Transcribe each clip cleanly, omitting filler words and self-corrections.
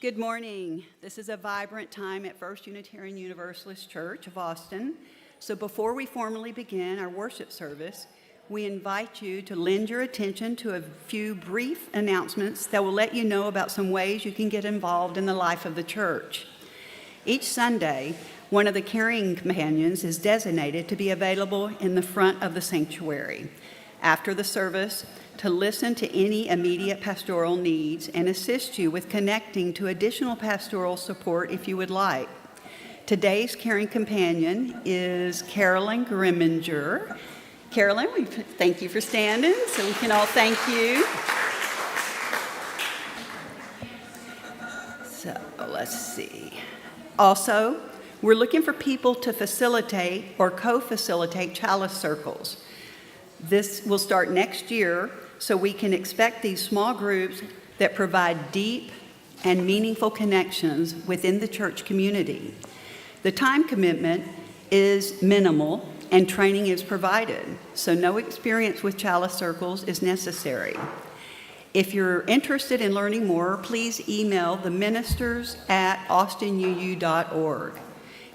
Good morning. This is a vibrant time at First Unitarian Universalist Church of Austin. So before we formally begin our worship service, we invite you to lend your attention to a few brief announcements that will let you know about some ways you can get involved in the life of the church. Each Sunday, one of the carrying companions is designated to be available in the front of the sanctuary after the service to listen to any immediate pastoral needs and assist you with connecting to additional pastoral support if you would like. Today's caring companion is Carolyn Grimminger. Carolyn, we thank you for standing so we can all thank you. So let's see. Also, we're looking for people to facilitate or co-facilitate chalice circles. This will start next year, so we can expect these small groups that provide deep and meaningful connections within the church community. The time commitment is minimal and training is provided, so no experience with chalice circles is necessary. If you're interested in learning more, please email the ministers at austinuu.org.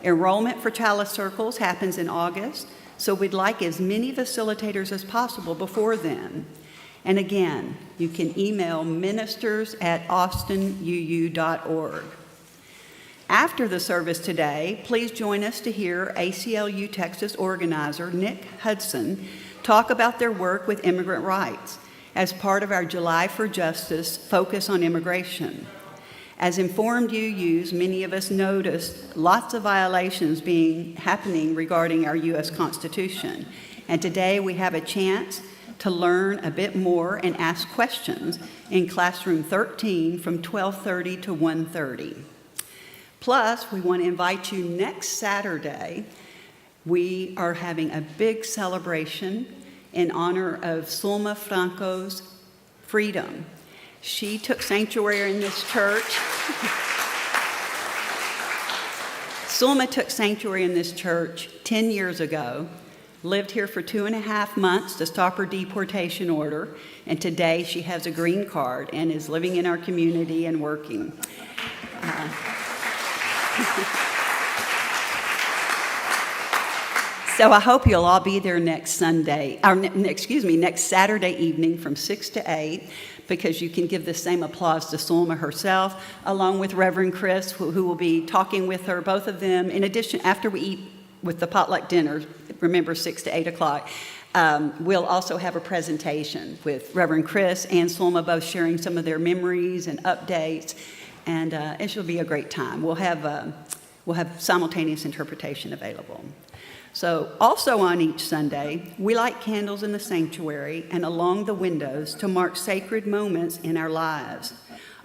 Enrollment for chalice circles happens in August, so we'd like as many facilitators as possible before then. And again, you can email ministers@austinuu.org. After the service today, please join us to hear ACLU Texas organizer Nick Hudson talk about their work with immigrant rights as part of our July for Justice focus on immigration. As informed UUs, many of us noticed lots of violations happening regarding our U.S. Constitution. And today we have a chance to learn a bit more and ask questions in classroom 13 from 12:30 to 1:30. Plus, we want to invite you next Saturday. We are having a big celebration in honor of Sulma Franco's freedom. She took sanctuary in this church. Sulma took sanctuary in this church 10 years ago, lived here for 2.5 months to stop her deportation order, and today she has a green card and is living in our community and working. So I hope you'll all be there next Saturday evening from 6 to 8, because you can give the same applause to Sulma herself, along with Reverend Chris, who will be talking with her, both of them. In addition, after we eat with the potluck dinner, remember 6 to 8 o'clock, we'll also have a presentation with Reverend Chris and Sulma both sharing some of their memories and updates, and it should be a great time. We'll have simultaneous interpretation available. So also on each Sunday, we light candles in the sanctuary and along the windows to mark sacred moments in our lives.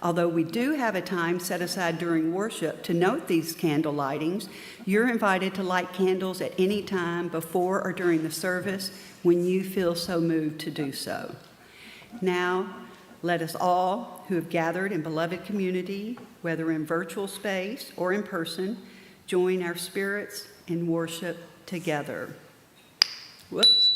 Although we do have a time set aside during worship to note these candle lightings, you're invited to light candles at any time before or during the service when you feel so moved to do so. Now, let us all who have gathered in beloved community, whether in virtual space or in person, join our spirits in worship together. Whoops.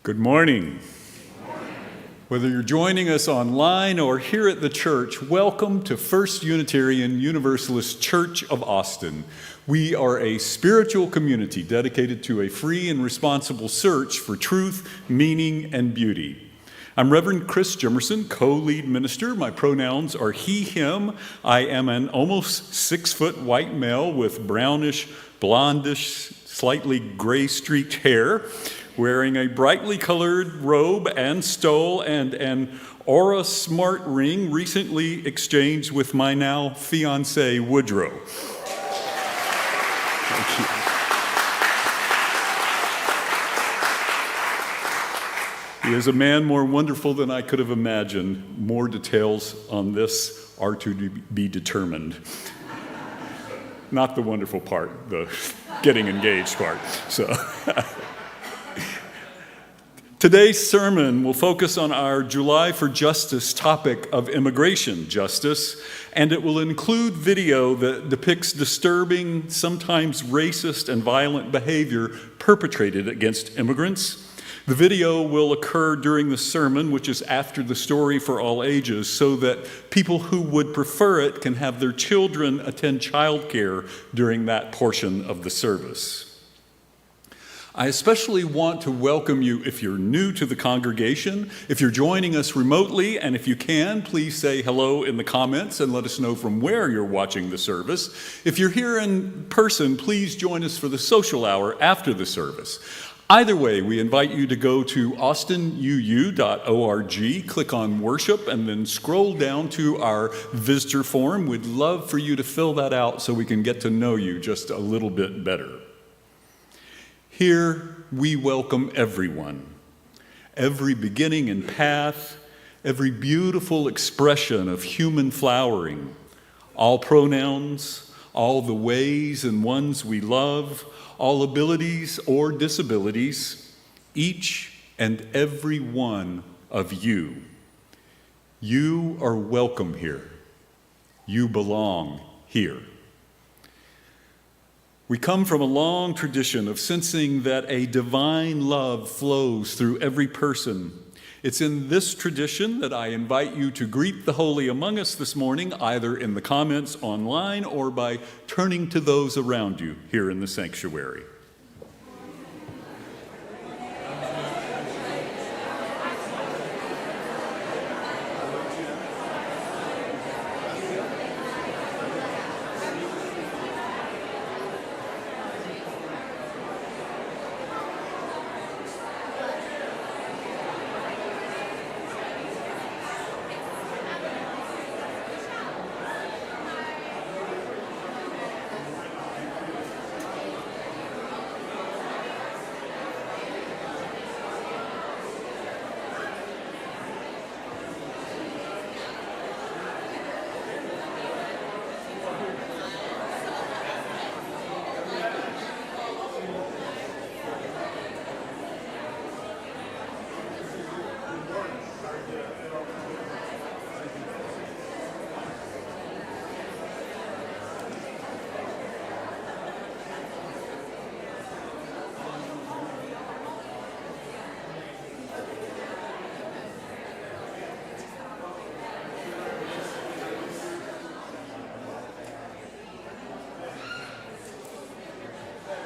Good morning. Whether you're joining us online or here at the church, welcome to First Unitarian Universalist Church of Austin. We are a spiritual community dedicated to a free and responsible search for truth, meaning, and beauty. I'm Reverend Chris Jimmerson, co-lead minister. My pronouns are he, him. I am an almost 6-foot white male with brownish, blondish, slightly gray-streaked hair, wearing a brightly colored robe and stole and an Aura smart ring recently exchanged with my now fiancé, Woodrow. Thank you. He is a man more wonderful than I could have imagined. More details on this are to be determined. Not the wonderful part, the getting engaged part. So. Today's sermon will focus on our July for Justice topic of immigration justice, and it will include video that depicts disturbing, sometimes racist and violent behavior perpetrated against immigrants. The video will occur during the sermon, which is after the story for all ages, so that people who would prefer it can have their children attend childcare during that portion of the service. I especially want to welcome you if you're new to the congregation, if you're joining us remotely, and if you can, please say hello in the comments and let us know from where you're watching the service. If you're here in person, please join us for the social hour after the service. Either way, we invite you to go to austinuu.org, click on worship, and then scroll down to our visitor form. We'd love for you to fill that out so we can get to know you just a little bit better. Here, we welcome everyone, every beginning and path, every beautiful expression of human flowering, all pronouns, all the ways and ones we love, all abilities or disabilities, each and every one of you. You are welcome here. You belong here. We come from a long tradition of sensing that a divine love flows through every person. It's in this tradition that I invite you to greet the holy among us this morning, either in the comments online or by turning to those around you here in the sanctuary.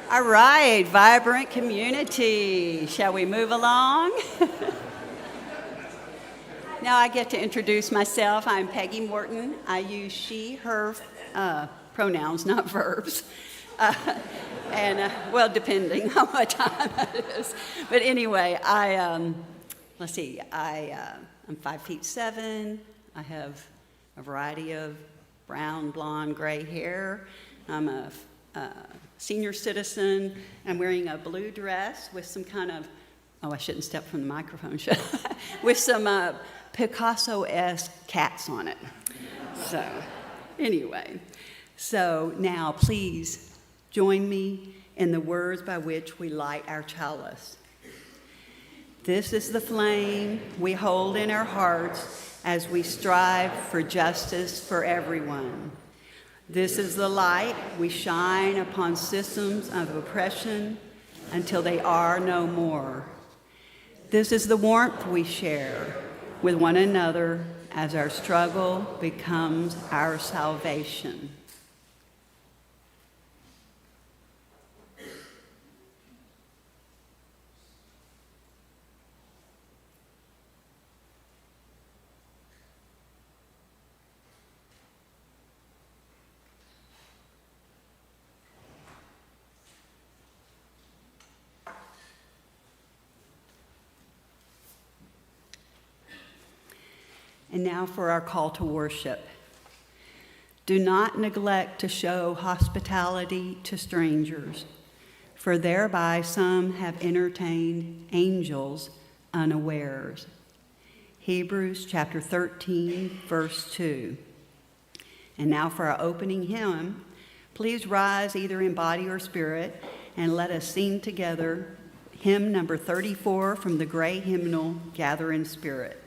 All right, vibrant community. Shall we move along? Now I get to introduce myself. I'm Peggy Morton. I use she, her pronouns, not verbs. Well, depending on what time it is. But anyway, I'm 5'7". I have a variety of brown, blonde, gray hair. I'm a senior citizen. I'm wearing a blue dress with some kind of, I shouldn't step from the microphone, should I? With some Picasso-esque cats on it. So, anyway. So now, please join me in the words by which we light our chalice. This is the flame we hold in our hearts as we strive for justice for everyone. This is the light we shine upon systems of oppression until they are no more. This is the warmth we share with one another as our struggle becomes our salvation. And now for our call to worship. Do not neglect to show hospitality to strangers, for thereby some have entertained angels unawares. Hebrews chapter 13, verse 2. And now for our opening hymn. Please rise either in body or spirit, and let us sing together hymn number 34 from the gray hymnal, Gather in Spirit.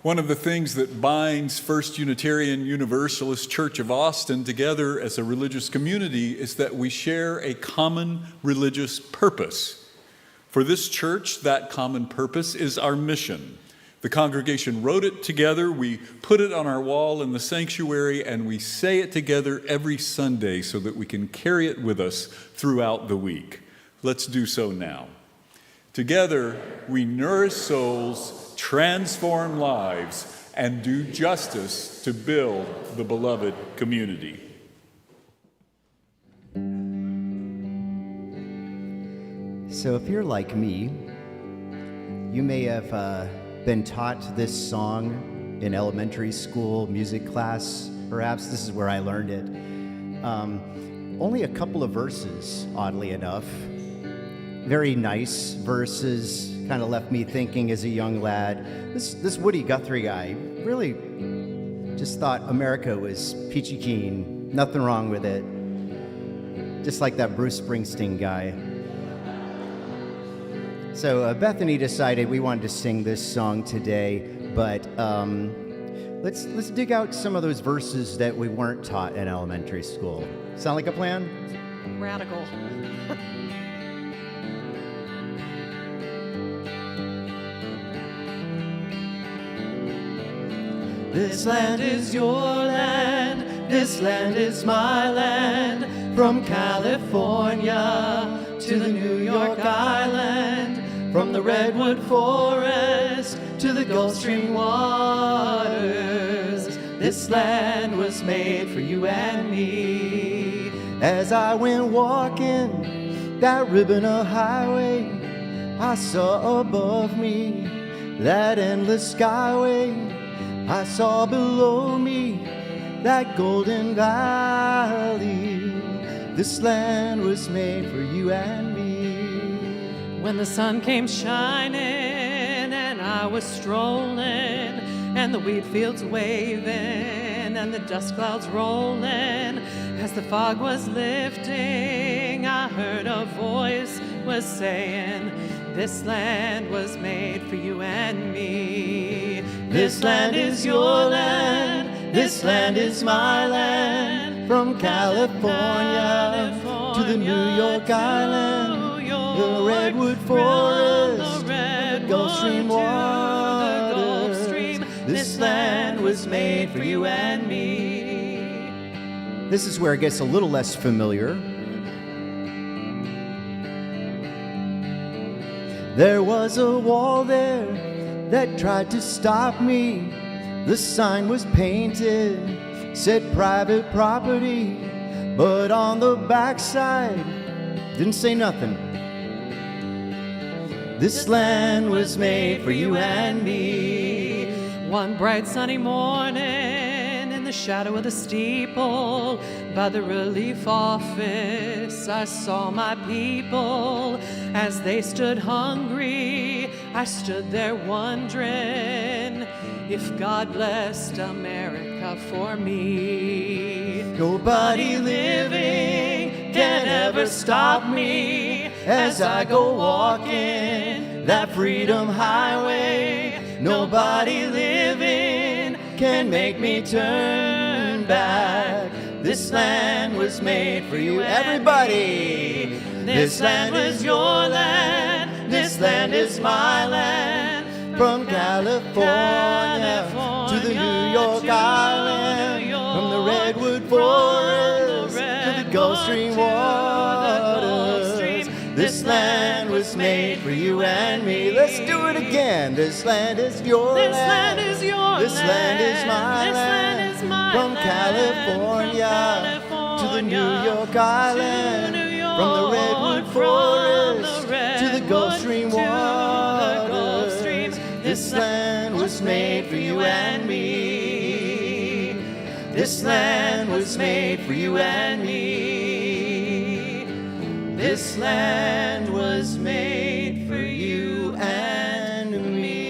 One of the things that binds First Unitarian Universalist Church of Austin together as a religious community is that we share a common religious purpose. For this church, that common purpose is our mission. The congregation wrote it together, we put it on our wall in the sanctuary, and we say it together every Sunday so that we can carry it with us throughout the week. Let's do so now. Together, we nourish souls, transform lives, and do justice to build the beloved community. So if you're like me, you may have been taught this song in elementary school, music class, perhaps. This is where I learned it. Only a couple of verses, oddly enough. Very nice verses, kind of left me thinking as a young lad. This Woody Guthrie guy, really Just thought America was peachy keen, nothing wrong with it. Just like that Bruce Springsteen guy. So Bethany decided we wanted to sing this song today, but let's dig out some of those verses that we weren't taught in elementary school. Sound like a plan? Radical. This land is your land, this land is my land, from California to the New York Island, from the redwood forest to the Gulf Stream waters. This land was made for you and me. As I went walking that ribbon of highway, I saw above me that endless skyway. I saw below me that golden valley. This land was made for you and me. When the sun came shining and I was strolling, and the wheat fields waving and the dust clouds rolling, as the fog was lifting, I heard a voice was saying, this land was made for you and me. This land is your land, this land is my land, from California to the New York Island, the redwood forest, the Gulf Stream waters. This land was made for you and me. This is where it gets a little less familiar. There was a wall there that tried to stop me. The sign was painted, said private property, but on the backside didn't say nothing. This land was made for you and me. One bright sunny morning, in the shadow of the steeple, by the relief office, I saw my people. As they stood hungry, I stood there wondering if God blessed America for me. Nobody living can ever stop me as I go walking that freedom highway. Nobody living can make me turn back. This land was made for you, everybody. This land is your land, this land is my land, from California to the New York Island, from the redwood forest to the Gulf Stream waters. This land was made for you and me. Let's do it again. This land is your land. This land is your land. This land is my This land. land is my From land. California From to the New California York Island. to New York, From the redwood forest to the Gulf Stream to the Gulf Stream. waters. This land was made for you and me. This land was made for you and me. This land was made for you and me.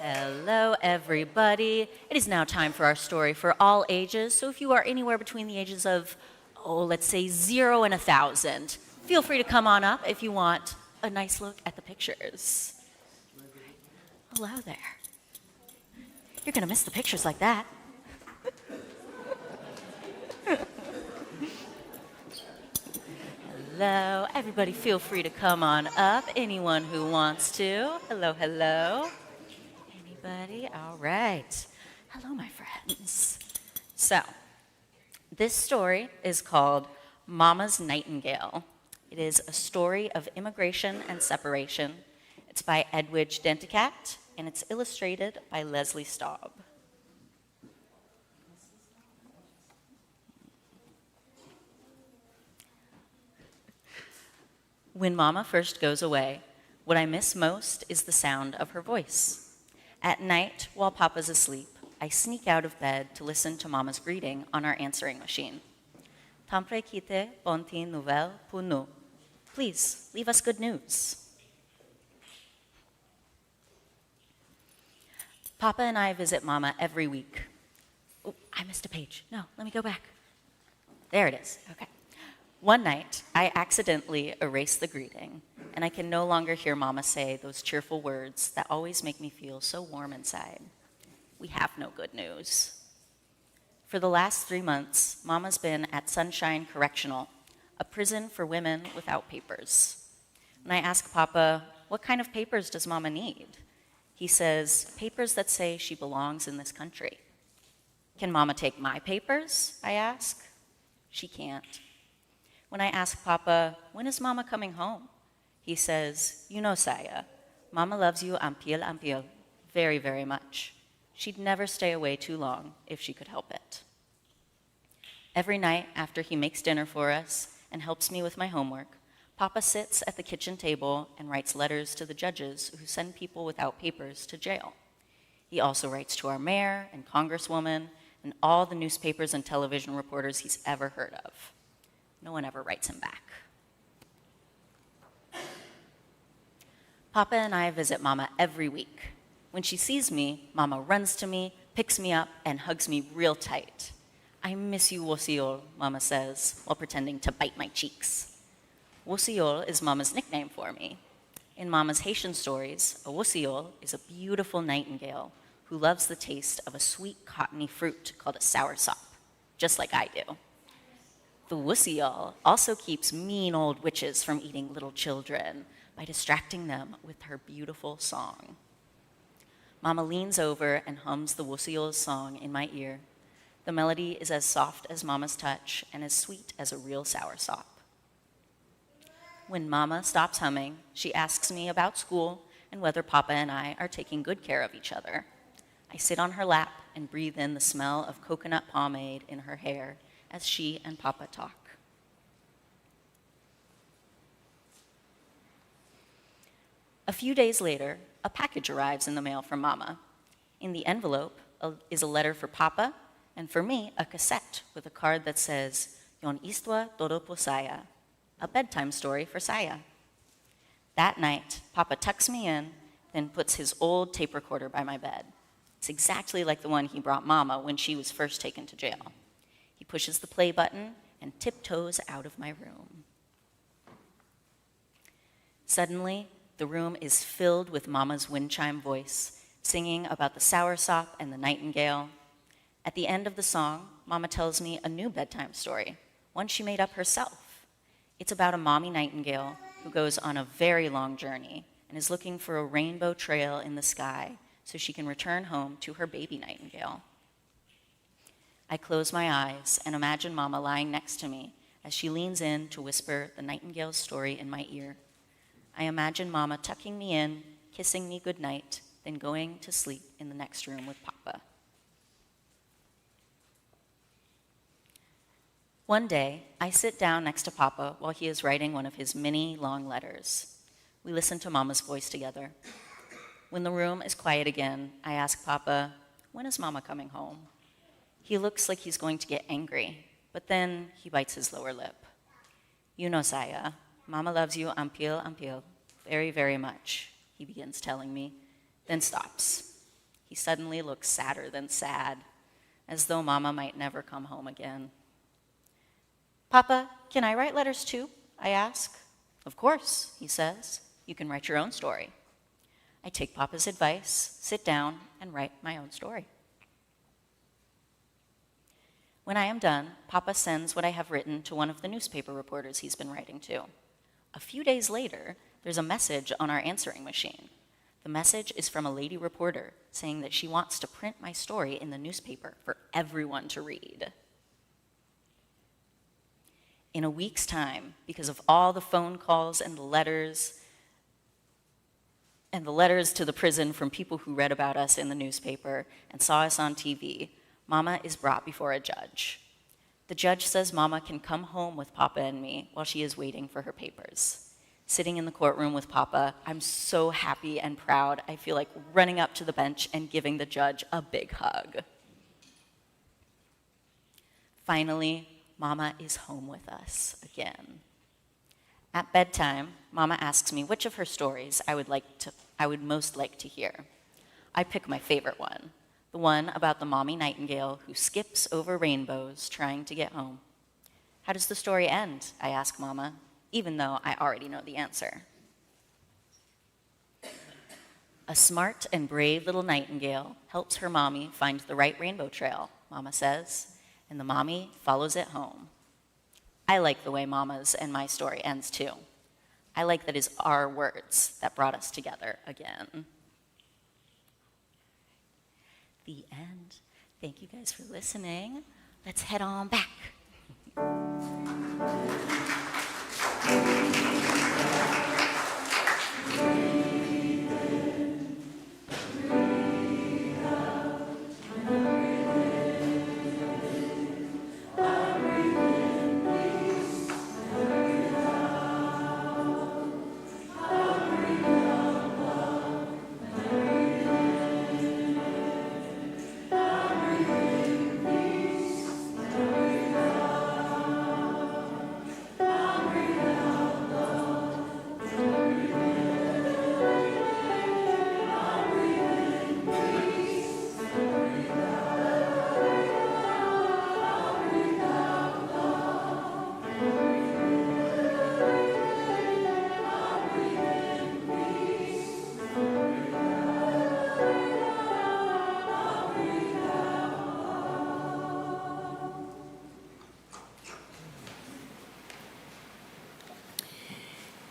Hello, everybody. It is now time for our story for all ages. So if you are anywhere between the ages of, let's say 0 and 1,000, feel free to come on up if you want a nice look at the pictures. Hello there. You're going to miss the pictures like that. Hello, everybody feel free to come on up, anyone who wants to. Hello, hello. Anybody? All right. Hello, my friends. So, this story is called Mama's Nightingale. It is a story of immigration and separation. It's by Edwidge Danticat, and it's illustrated by Leslie Staub. When Mama first goes away, what I miss most is the sound of her voice. At night, while Papa's asleep, I sneak out of bed to listen to Mama's greeting on our answering machine. Tampre kite ponti nouvelle pour nous. Please, leave us good news. Papa and I visit Mama every week. Oh, I missed a page. No, let me go back. There it is. Okay. One night, I accidentally erased the greeting, and I can no longer hear Mama say those cheerful words that always make me feel so warm inside. We have no good news. For the last 3 months, Mama's been at Sunshine Correctional, a prison for women without papers. When I ask Papa, what kind of papers does Mama need? He says, papers that say she belongs in this country. Can Mama take my papers? I ask. She can't. When I ask Papa, when is Mama coming home? He says, you know, Saya, Mama loves you ampil, very, very much. She'd never stay away too long if she could help it. Every night after he makes dinner for us and helps me with my homework, Papa sits at the kitchen table and writes letters to the judges who send people without papers to jail. He also writes to our mayor and congresswoman and all the newspapers and television reporters he's ever heard of. No one ever writes him back. Papa and I visit Mama every week. When she sees me, Mama runs to me, picks me up, and hugs me real tight. I miss you, Wosiol, Mama says, while pretending to bite my cheeks. Wosiol is Mama's nickname for me. In Mama's Haitian stories, a Wosiol is a beautiful nightingale who loves the taste of a sweet cottony fruit called a soursop, just like I do. The Wosiol also keeps mean old witches from eating little children by distracting them with her beautiful song. Mama leans over and hums the Wosiol's song in my ear. The melody is as soft as Mama's touch and as sweet as a real soursop. When Mama stops humming, she asks me about school and whether Papa and I are taking good care of each other. I sit on her lap and breathe in the smell of coconut pomade in her hair as she and Papa talk. A few days later, a package arrives in the mail from Mama. In the envelope is a letter for Papa, and for me, a cassette with a card that says, Yon Istua Todo po Saya, a bedtime story for Saya. That night, Papa tucks me in, then puts his old tape recorder by my bed. It's exactly like the one he brought Mama when she was first taken to jail. He pushes the play button and tiptoes out of my room. Suddenly, the room is filled with Mama's wind chime voice, singing about the soursop and the nightingale. At the end of the song, Mama tells me a new bedtime story, one she made up herself. It's about a mommy nightingale who goes on a very long journey and is looking for a rainbow trail in the sky so she can return home to her baby nightingale. I close my eyes and imagine Mama lying next to me as she leans in to whisper the nightingale's story in my ear. I imagine Mama tucking me in, kissing me goodnight, then going to sleep in the next room with Papa. One day, I sit down next to Papa while he is writing one of his many long letters. We listen to Mama's voice together. When the room is quiet again, I ask Papa, when is Mama coming home? He looks like he's going to get angry, but then he bites his lower lip. You know, Saya, Mama loves you ampil, very, very much, he begins telling me, then stops. He suddenly looks sadder than sad, as though Mama might never come home again. Papa, can I write letters too? I ask. Of course, he says. You can write your own story. I take Papa's advice, sit down, and write my own story. When I am done, Papa sends what I have written to one of the newspaper reporters he's been writing to. A few days later, there's a message on our answering machine. The message is from a lady reporter saying that she wants to print my story in the newspaper for everyone to read. In a week's time, because of all the phone calls and the letters to the prison from people who read about us in the newspaper and saw us on TV, Mama is brought before a judge. The judge says Mama can come home with Papa and me while she is waiting for her papers. Sitting in the courtroom with Papa, I'm so happy and proud. I feel like running up to the bench and giving the judge a big hug. Finally, Mama is home with us again. At bedtime, Mama asks me which of her stories I would most like to hear. I pick my favorite one, the one about the mommy Nightingale who skips over rainbows trying to get home. How does the story end? I ask Mama, even though I already know the answer. A smart and brave little nightingale helps her mommy find the right rainbow trail, Mama says, and the mommy follows it home. I like the way Mama's and my story ends too. I like that it's our words that brought us together again. The end. Thank you guys for listening. Let's head on back.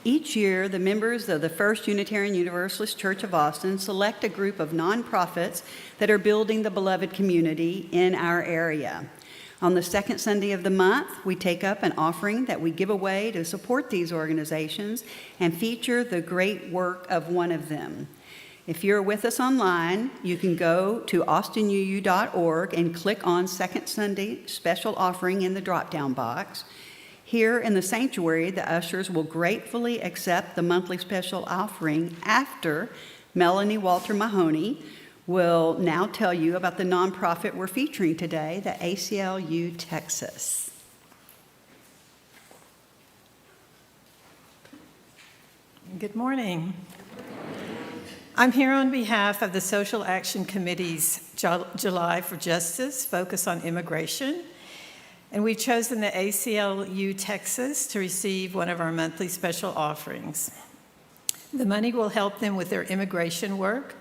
Each year, the members of the First Unitarian Universalist Church of Austin select a group of nonprofits that are building the beloved community in our area. On the second Sunday of the month, we take up an offering that we give away to support these organizations and feature the great work of one of them. If you're with us online, you can go to austinuu.org and click on Second Sunday Special Offering in the drop-down box. Here in the sanctuary, the ushers will gratefully accept the monthly special offering after Melanie Walter Mahoney will now tell you about the nonprofit we're featuring today, the ACLU Texas. Good morning. I'm here on behalf of the Social Action Committee's July for Justice focus on immigration. And we've chosen the ACLU Texas to receive one of our monthly special offerings. The money will help them with their immigration work,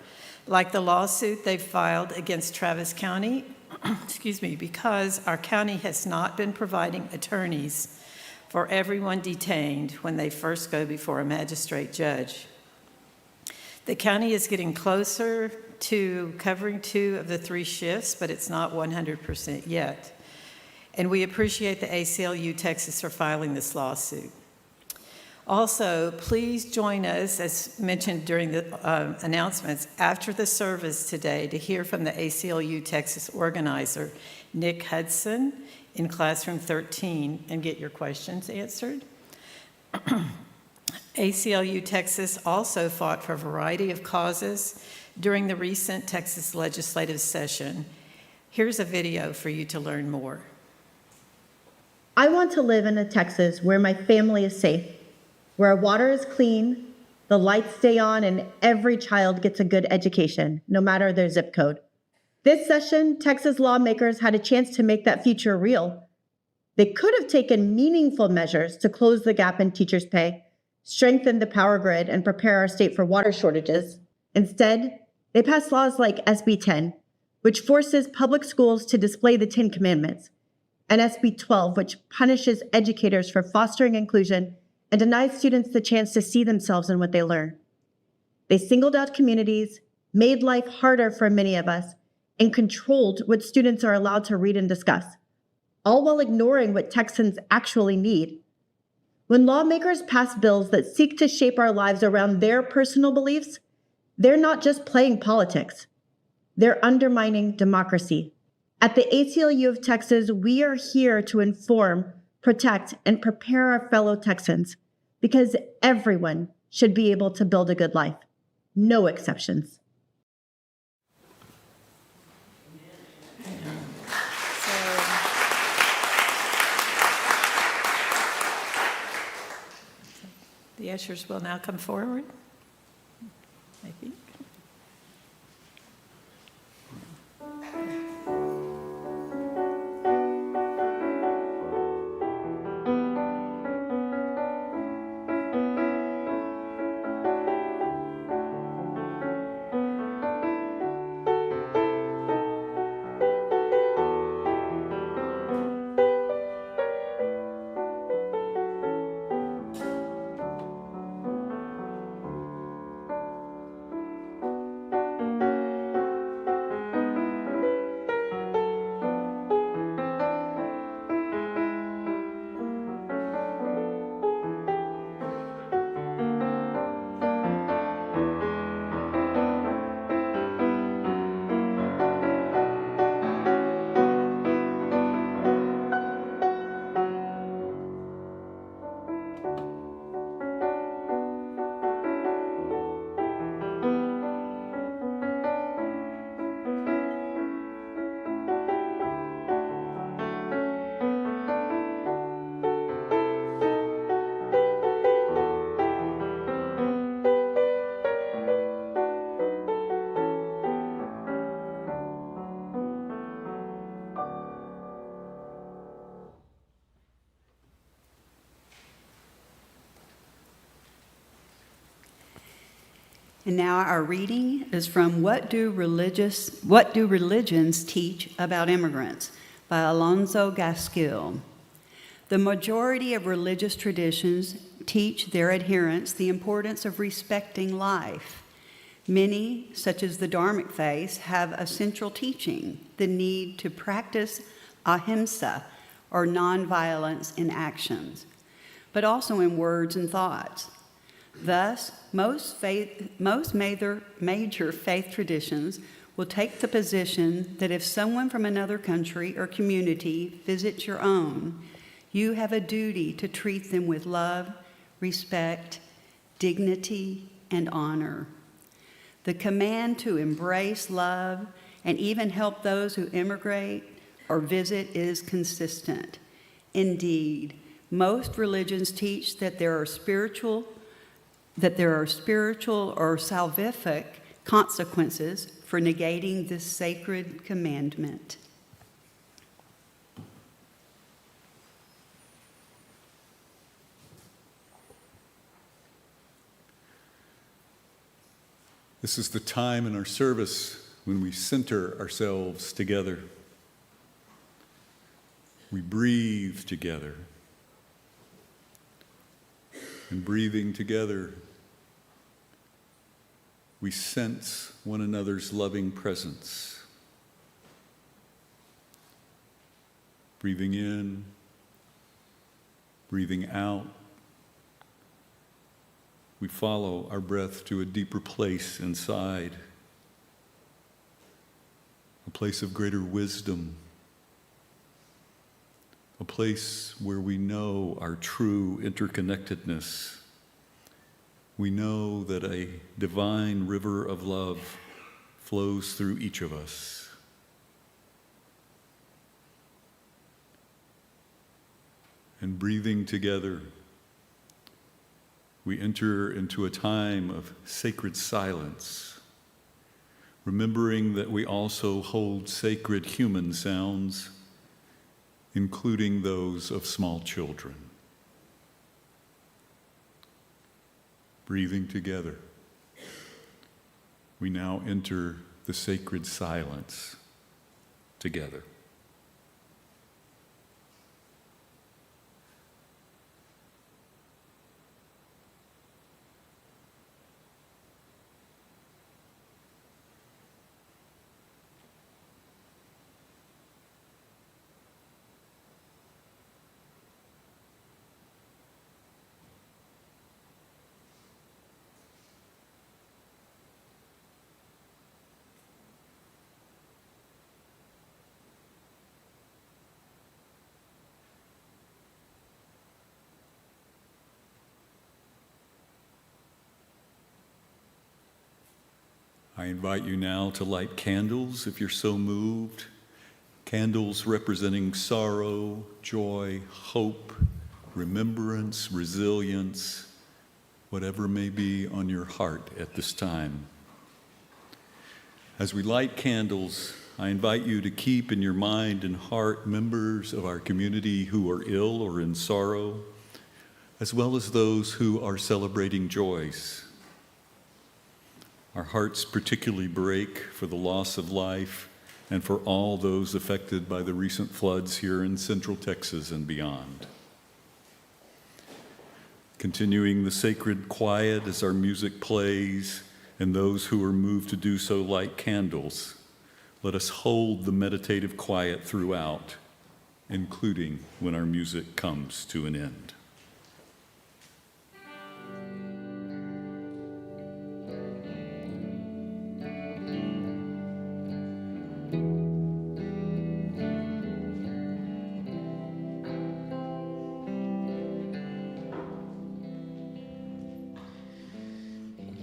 like the lawsuit they've filed against Travis County, because our county has not been providing attorneys for everyone detained when they first go before a magistrate judge. The county is getting closer to covering 2 of the 3 shifts, but it's not 100% yet. And we appreciate the ACLU Texas for filing this lawsuit. Also, please join us, as mentioned during the announcements, after the service today to hear from the ACLU Texas organizer, Nick Hudson, in classroom 13, and get your questions answered. ACLU Texas also fought for a variety of causes during the recent Texas legislative session. Here's a video for you to learn more. I want to live in a Texas where my family is safe, where our water is clean, the lights stay on, and every child gets a good education, no matter their zip code. This session, Texas lawmakers had a chance to make that future real. They could have taken meaningful measures to close the gap in teachers' pay, strengthen the power grid, and prepare our state for water shortages. Instead, they passed laws like SB 10, which forces public schools to display the 10 Commandments, and SB 12, which punishes educators for fostering inclusion and denies students the chance to see themselves in what they learn. They singled out communities, made life harder for many of us, and controlled what students are allowed to read and discuss, all while ignoring what Texans actually need. When lawmakers pass bills that seek to shape our lives around their personal beliefs, they're not just playing politics. They're undermining democracy. At the ACLU of Texas, we are here to inform, protect, and prepare our fellow Texans, because everyone should be able to build a good life. No exceptions. The ushers will now come forward, I think. And now our reading is from What Do Religions Teach About Immigrants by Alonso Gaskill. The majority of religious traditions teach their adherents the importance of respecting life. Many, such as the Dharmic faiths, have a central teaching, the need to practice ahimsa, or nonviolence in actions, but also in words and thoughts. Thus, most major faith traditions will take the position that if someone from another country or community visits your own, you have a duty to treat them with love, respect, dignity, and honor. The command to embrace, love, and even help those who immigrate or visit is consistent. Indeed, most religions teach that there are spiritual or salvific consequences for negating this sacred commandment. This is the time in our service when we center ourselves together. We breathe together. And breathing together, we sense one another's loving presence. Breathing in, breathing out, we follow our breath to a deeper place inside, a place of greater wisdom, a place where we know our true interconnectedness. We know that a divine river of love flows through each of us. And breathing together, we enter into a time of sacred silence, remembering that we also hold sacred human sounds, including those of small children. Breathing together, we now enter the sacred silence together. I invite you now to light candles if you're so moved. Candles representing sorrow, joy, hope, remembrance, resilience, whatever may be on your heart at this time. As we light candles, I invite you to keep in your mind and heart members of our community who are ill or in sorrow, as well as those who are celebrating joys. Our hearts particularly break for the loss of life and for all those affected by the recent floods here in Central Texas and beyond. Continuing the sacred quiet as our music plays, and those who are moved to do so light candles, let us hold the meditative quiet throughout, including when our music comes to an end.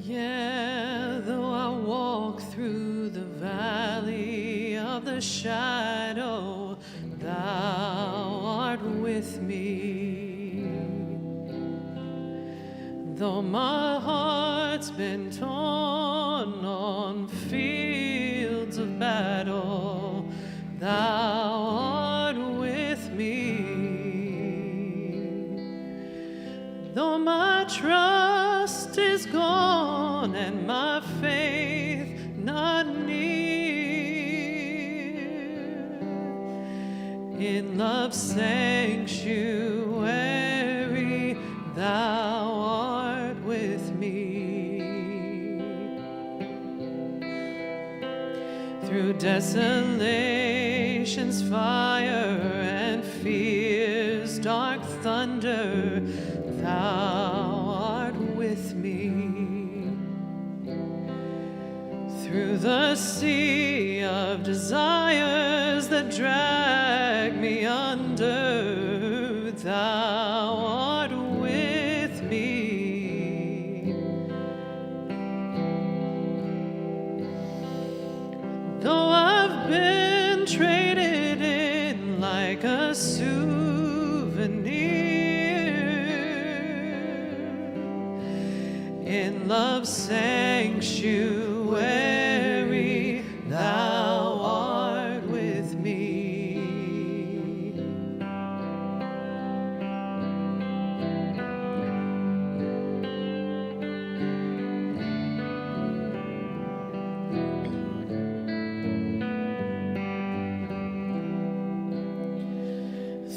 Yeah, though I walk through the valley of the shadow, thou art with me. Though my heart's been torn on fields of battle, thou art with me. Though my trust is gone and my faith not near, in love's sanctuary thou art with me. Through desolation's fire and fear's dark thunder, thou art with me. Through the sea of desires that drag me under, thou art with me. Though I've been traded in like a souvenir, in love's sanctuary thou art with me.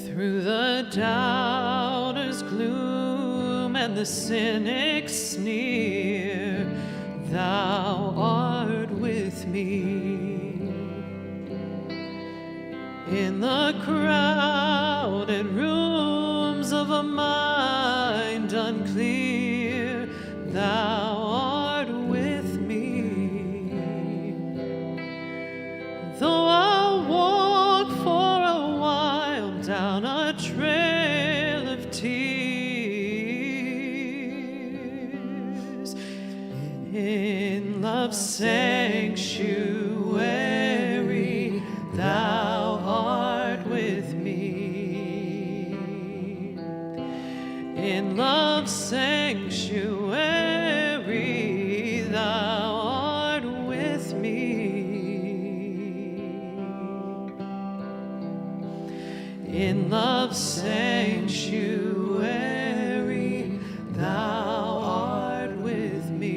Through the doubter's gloom and the cynic's sneer, thou art with me. In the crowded rooms of a mind unclear, thou art with me. Though I'll walk for a while down a trail of tears, in love's sanctuary thou art with me. In love's sanctuary thou art with me. In love's sanctuary thou art with me.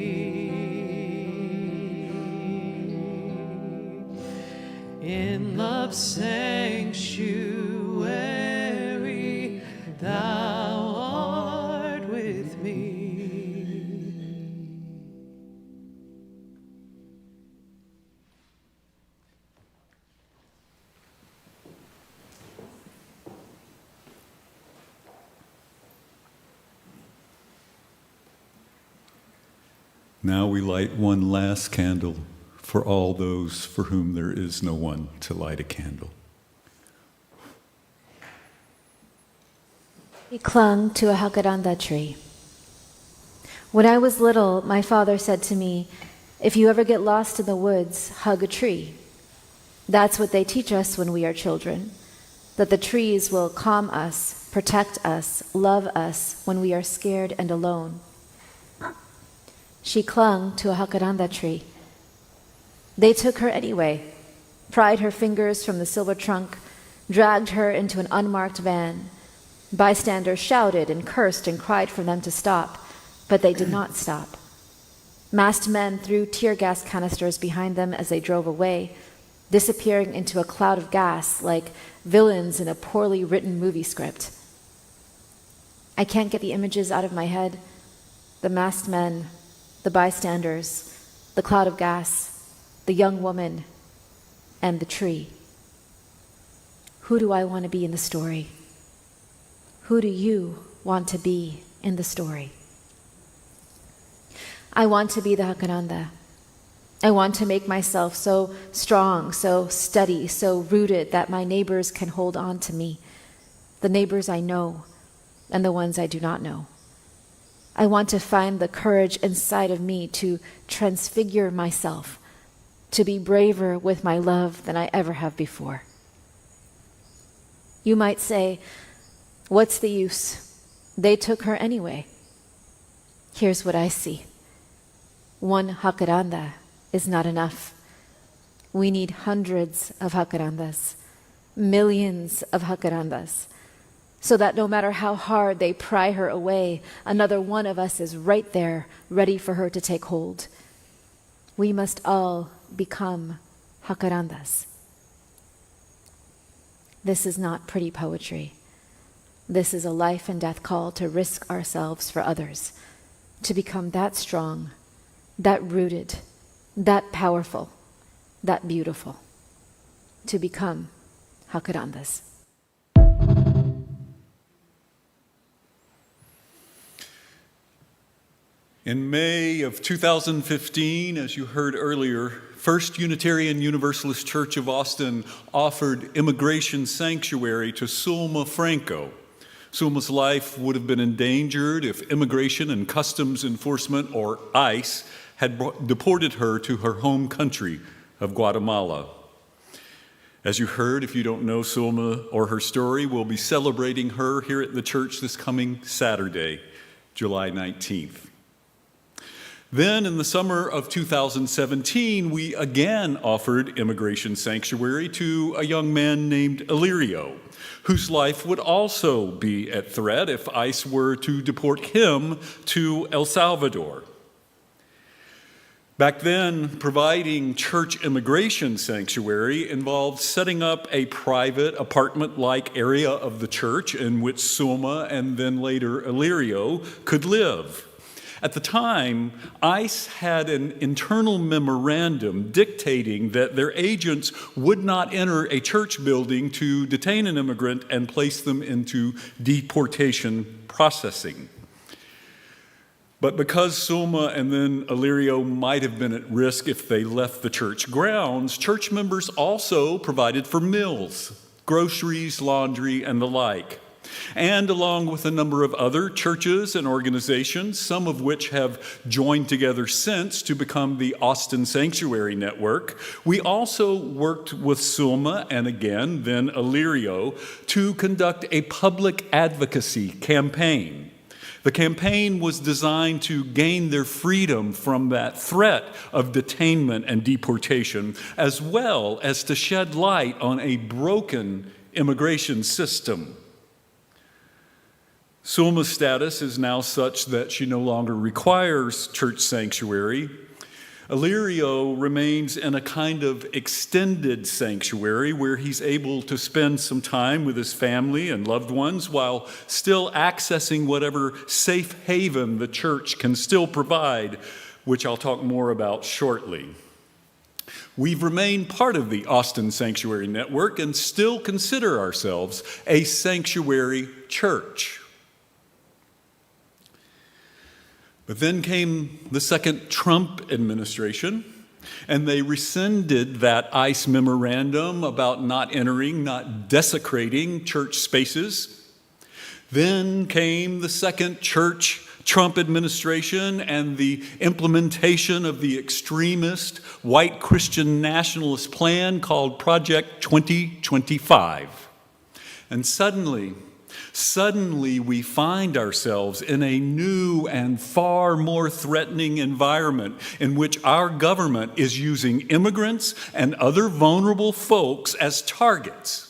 In love's sanctuary thou art with me. Now we light one last candle for all those for whom there is no one to light a candle. He clung to a jacaranda tree. When I was little, my father said to me, If you ever get lost in the woods, hug a tree. That's what they teach us when we are children, that the trees will calm us, protect us, love us when we are scared and alone. She clung to a jacaranda tree. They took her anyway, pried her fingers from the silver trunk, dragged her into an unmarked van. Bystanders shouted and cursed and cried for them to stop, but they did not stop. Masked men threw tear gas canisters behind them as they drove away, disappearing into a cloud of gas like villains in a poorly written movie script. I can't get the images out of my head. The masked men, the bystanders, the cloud of gas, the young woman, and the tree. Who do I want to be in the story? Who do you want to be in the story? I want to be the jacaranda. I want to make myself so strong, so steady, so rooted that my neighbors can hold on to me, the neighbors I know and the ones I do not know. I want to find the courage inside of me to transfigure myself, to be braver with my love than I ever have before. You might say, what's the use? They took her anyway. Here's what I see. One jacaranda is not enough. We need hundreds of jacarandas, millions of jacarandas, so that no matter how hard they pry her away, another one of us is right there, ready for her to take hold. We must all become jacarandas. This is not pretty poetry. This is a life and death call to risk ourselves for others, to become that strong, that rooted, that powerful, that beautiful, to become jacarandas. In May of 2015, as you heard earlier, First Unitarian Universalist Church of Austin offered immigration sanctuary to Sulma Franco. Sulma's life would have been endangered if Immigration and Customs Enforcement, or ICE, had deported her to her home country of Guatemala. As you heard, if you don't know Sulma or her story, we'll be celebrating her here at the church this coming Saturday, July 19th. Then, in the summer of 2017, we again offered immigration sanctuary to a young man named Illyrio, whose life would also be at threat if ICE were to deport him to El Salvador. Back then, providing church immigration sanctuary involved setting up a private apartment-like area of the church in which Sulma and then later Illyrio could live. At the time, ICE had an internal memorandum dictating that their agents would not enter a church building to detain an immigrant and place them into deportation processing. But because Sulma and then Illyrio might have been at risk if they left the church grounds, church members also provided for meals, groceries, laundry, and the like. And along with a number of other churches and organizations, some of which have joined together since to become the Austin Sanctuary Network, we also worked with Sulma and again, then Illyrio, to conduct a public advocacy campaign. The campaign was designed to gain their freedom from that threat of detainment and deportation, as well as to shed light on a broken immigration system. Sulma's status is now such that she no longer requires church sanctuary. Illyrio remains in a kind of extended sanctuary where he's able to spend some time with his family and loved ones while still accessing whatever safe haven the church can still provide, which I'll talk more about shortly. We've remained part of the Austin Sanctuary Network and still consider ourselves a sanctuary church. But then came the second Trump administration, and they rescinded that ICE memorandum about not entering, not desecrating church spaces. Then came the second church Trump administration and the implementation of the extremist white Christian nationalist plan called Project 2025. And suddenly we find ourselves in a new and far more threatening environment in which our government is using immigrants and other vulnerable folks as targets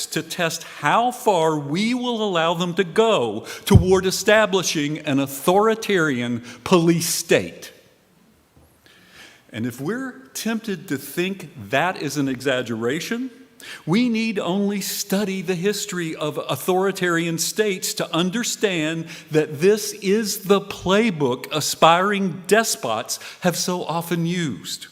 to test how far we will allow them to go toward establishing an authoritarian police state. And if we're tempted to think that is an exaggeration, we need only study the history of authoritarian states to understand that this is the playbook aspiring despots have so often used.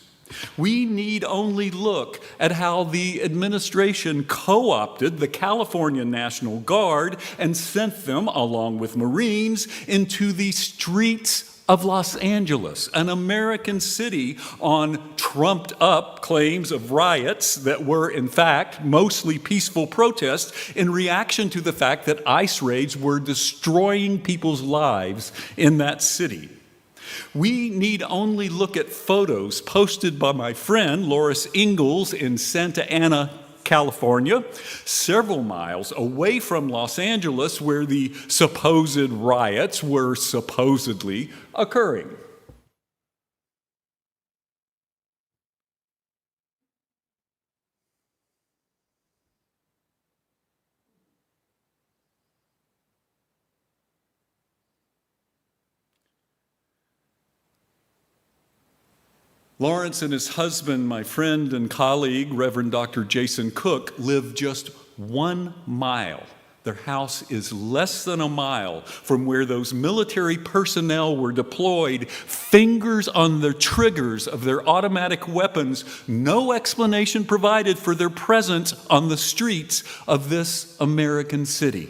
We need only look at how the administration co-opted the California National Guard and sent them, along with Marines, into the streets of Los Angeles, an American city, on trumped-up claims of riots that were, in fact, mostly peaceful protests in reaction to the fact that ICE raids were destroying people's lives in that city. We need only look at photos posted by my friend Loris Ingalls in Santa Ana, California, several miles away from Los Angeles, where the supposed riots were supposedly occurring. Lawrence and his husband, my friend and colleague, Reverend Dr. Jason Cook, live just 1 mile. Their house is less than a mile from where those military personnel were deployed, fingers on the triggers of their automatic weapons, no explanation provided for their presence on the streets of this American city.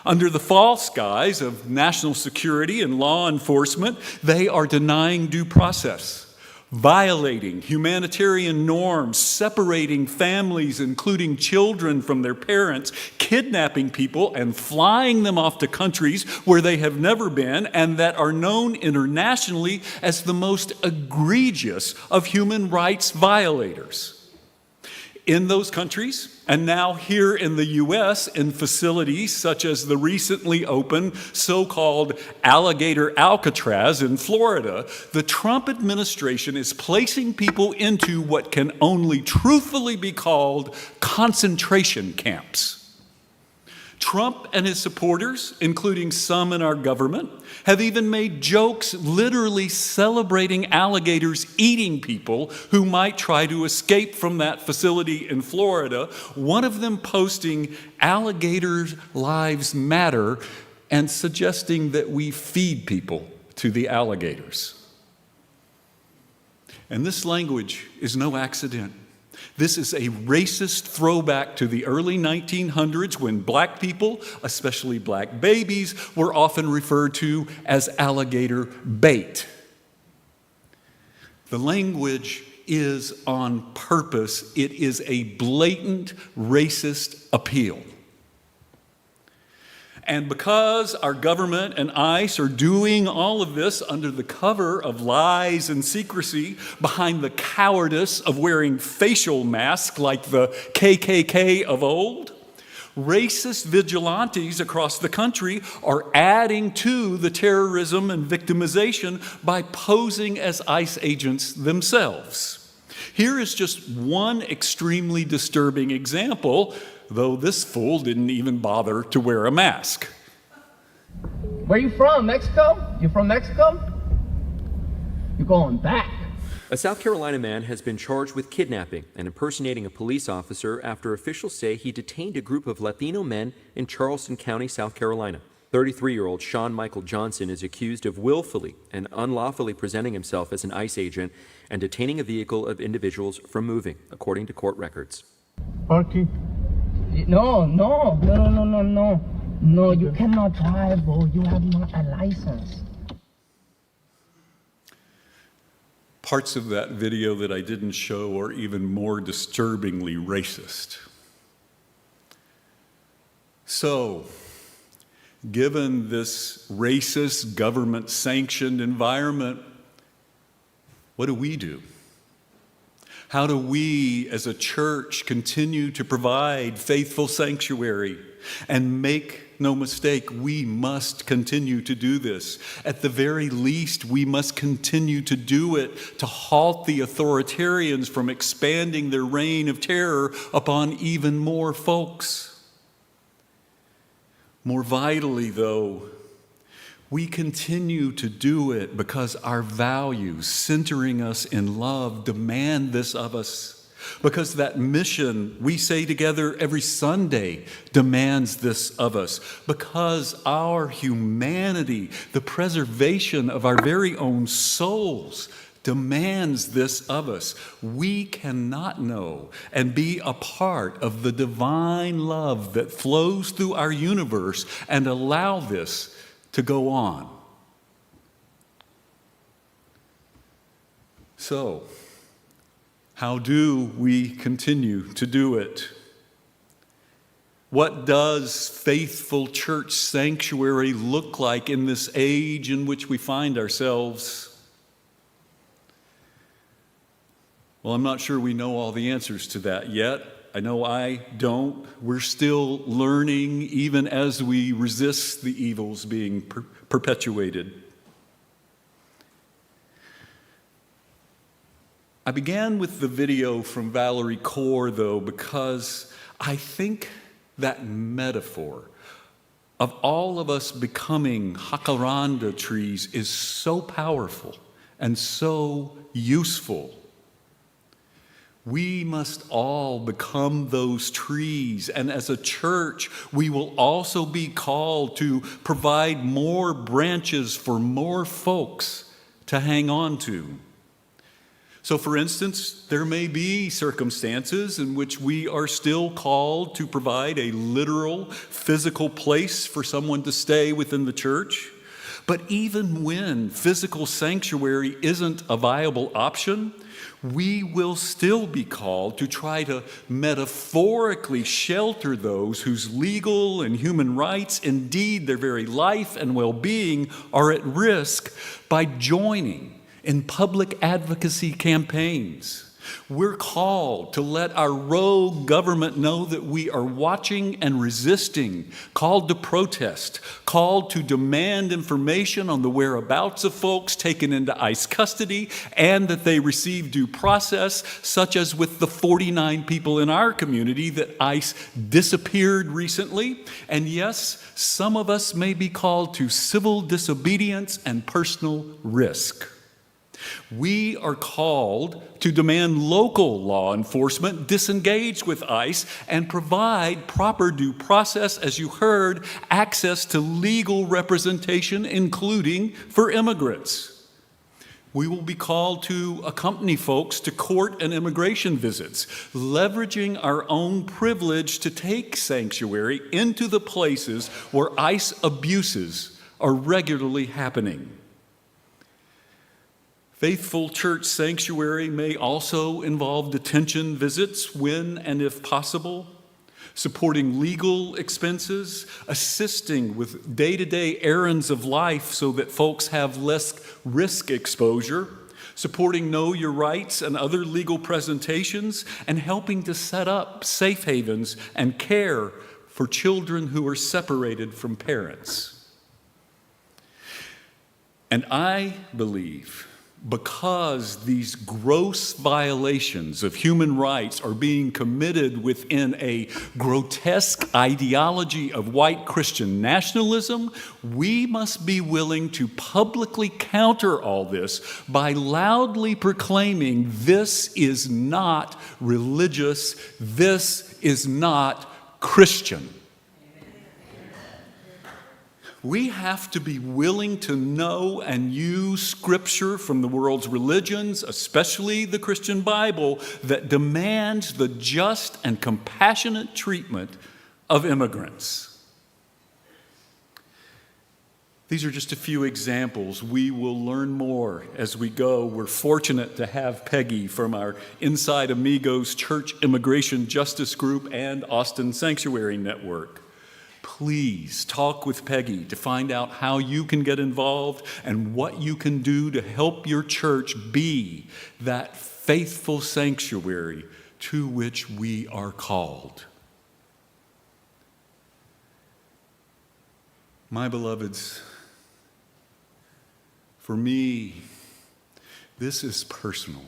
Under the false guise of national security and law enforcement, they are denying due process, violating humanitarian norms, separating families, including children, from their parents, kidnapping people and flying them off to countries where they have never been and that are known internationally as the most egregious of human rights violators. In those countries, and now here in the U.S., in facilities such as the recently opened so-called Alligator Alcatraz in Florida, the Trump administration is placing people into what can only truthfully be called concentration camps. Trump and his supporters, including some in our government, have even made jokes literally celebrating alligators eating people who might try to escape from that facility in Florida, one of them posting "Alligators' lives matter" and suggesting that we feed people to the alligators. And this language is no accident. This is a racist throwback to the early 1900s when black people, especially black babies, were often referred to as alligator bait. The language is on purpose. It is a blatant racist appeal. And because our government and ICE are doing all of this under the cover of lies and secrecy, behind the cowardice of wearing facial masks like the KKK of old, racist vigilantes across the country are adding to the terrorism and victimization by posing as ICE agents themselves. Here is just one extremely disturbing example, though this fool didn't even bother to wear a mask. Where you from? Mexico? You from Mexico? You're going back. A South Carolina man has been charged with kidnapping and impersonating a police officer after officials say he detained a group of Latino men in Charleston County, South Carolina. 33-year-old Sean Michael Johnson is accused of willfully and unlawfully presenting himself as an ICE agent and detaining a vehicle of individuals from moving, according to court records. Parky. No, you cannot drive, bro. You have not a license. Parts of that video that I didn't show are even more disturbingly racist. So, Given this racist, government-sanctioned environment, what do we do? How do we as a church continue to provide faithful sanctuary? And make no mistake, we must continue to do this. At the very least, we must continue to do it to halt the authoritarians from expanding their reign of terror upon even more folks. More vitally, though, we continue to do it because our values, centering us in love, demand this of us. Because that mission we say together every Sunday demands this of us. Because our humanity, the preservation of our very own souls, demands this of us. We cannot know and be a part of the divine love that flows through our universe and allow this to go on. So, how do we continue to do it? What does faithful church sanctuary look like in this age in which we find ourselves? Well, I'm not sure we know all the answers to that yet. I know I don't. We're still learning even as we resist the evils being perpetuated. I began with the video from Valerie Kaur, though, because I think that metaphor of all of us becoming jacaranda trees is so powerful and so useful. We must all become those trees, and as a church, we will also be called to provide more branches for more folks to hang on to. So, for instance, there may be circumstances in which we are still called to provide a literal, physical place for someone to stay within the church. But even when physical sanctuary isn't a viable option, we will still be called to try to metaphorically shelter those whose legal and human rights, indeed their very life and well-being, are at risk by joining in public advocacy campaigns. We're called to let our rogue government know that we are watching and resisting, called to protest, called to demand information on the whereabouts of folks taken into ICE custody and that they receive due process, such as with the 49 people in our community that ICE disappeared recently. And yes, some of us may be called to civil disobedience and personal risk. We are called to demand local law enforcement disengage with ICE and provide proper due process, as you heard, access to legal representation, including for immigrants. We will be called to accompany folks to court and immigration visits, leveraging our own privilege to take sanctuary into the places where ICE abuses are regularly happening. Faithful church sanctuary may also involve detention visits when and if possible, supporting legal expenses, assisting with day-to-day errands of life so that folks have less risk exposure, supporting Know Your Rights and other legal presentations, and helping to set up safe havens and care for children who are separated from parents. And I believe, because these gross violations of human rights are being committed within a grotesque ideology of white Christian nationalism, we must be willing to publicly counter all this by loudly proclaiming this is not religious, this is not Christian. We have to be willing to know and use scripture from the world's religions, especially the Christian Bible, that demands the just and compassionate treatment of immigrants. These are just a few examples. We will learn more as we go. We're fortunate to have Peggy from our Inside Amigos Church Immigration Justice Group and Austin Sanctuary Network. please talk with Peggy to find out how you can get involved and what you can do to help your church be that faithful sanctuary to which we are called. My beloveds, for me, this is personal.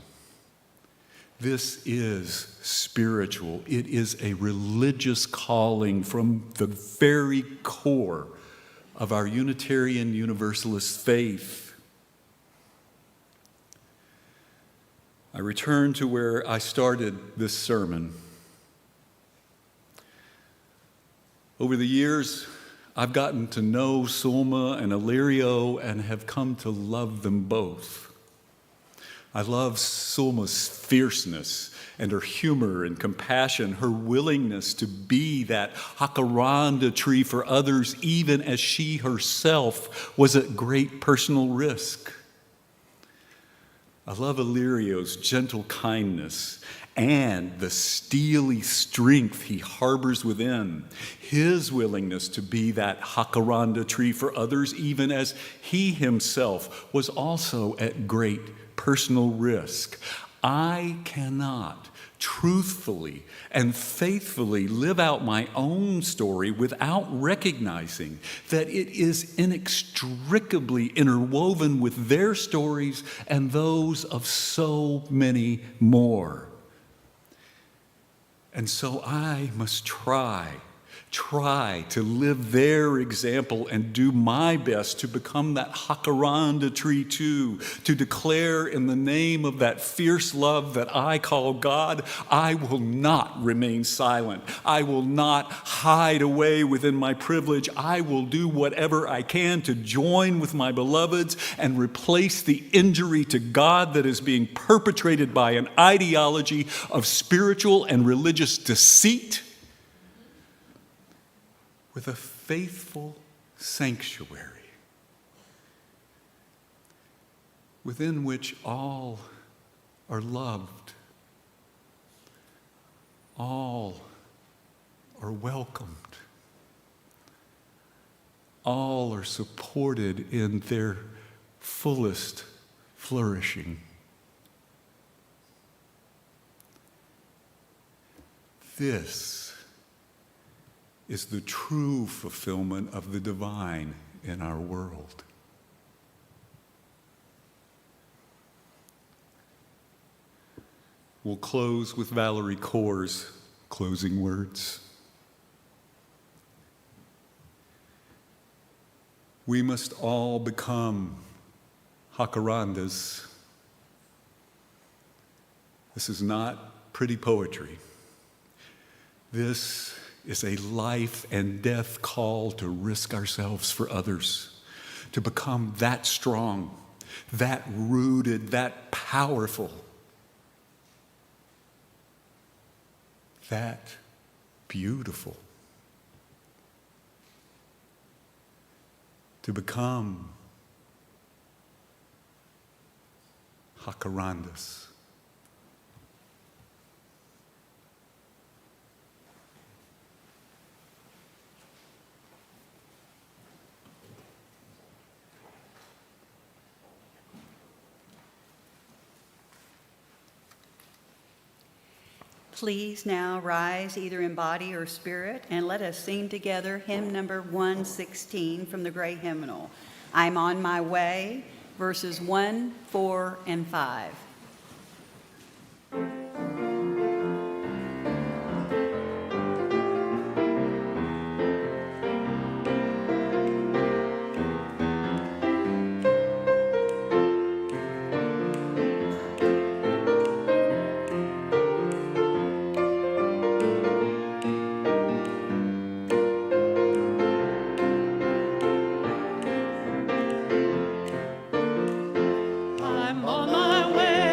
This is spiritual. It is a religious calling from the very core of our Unitarian Universalist faith. I return to where I started this sermon. Over the years, I've gotten to know Sulma and Illyrio and have come to love them both. I love Sulma's fierceness and her humor and compassion, her willingness to be that jacaranda tree for others, even as she herself was at great personal risk. I love Illyrio's gentle kindness and the steely strength he harbors within, his willingness to be that jacaranda tree for others, even as he himself was also at great personal risk. I cannot truthfully and faithfully live out my own story without recognizing that it is inextricably interwoven with their stories and those of so many more. And so I must try to live their example and do my best to become that jacaranda tree too, to declare in the name of that fierce love that I call God, I will not remain silent. I will not hide away within my privilege. I will do whatever I can to join with my beloveds and replace the injury to God that is being perpetrated by an ideology of spiritual and religious deceit with a faithful sanctuary within which all are loved, all are welcomed, all are supported in their fullest flourishing. This is the true fulfillment of the divine in our world. We'll close with Valerie Kaur's closing words. We must all become jacarandas. This is not pretty poetry. This is a life and death call to risk ourselves for others, to become that strong, that rooted, that powerful, that beautiful, to become jacarandas. Please now rise either in body or spirit, and let us sing together hymn number 116 from the Gray Hymnal, I'm on my way, verses 1, 4, and 5. I'm on my way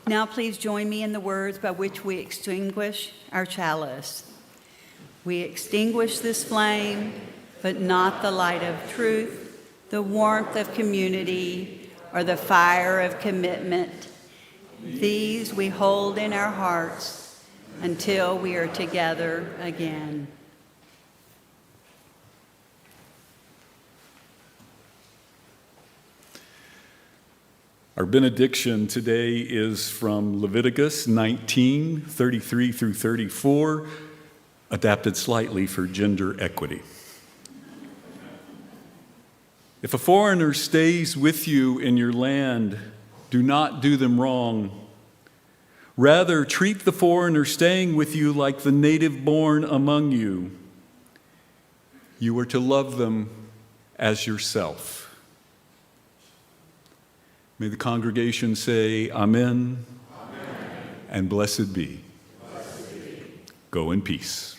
Now please join me in the words by which we extinguish our chalice. We extinguish this flame, but not the light of truth, the warmth of community, or the fire of commitment. These we hold in our hearts until we are together again. Our benediction today is from Leviticus 19, 33 through 34, adapted slightly for gender equity. If a foreigner stays with you in your land, do not do them wrong. Rather, treat the foreigner staying with you like the native born among you. You are to love them as yourself. May the congregation say, Amen, Amen. And blessed be. Go in peace.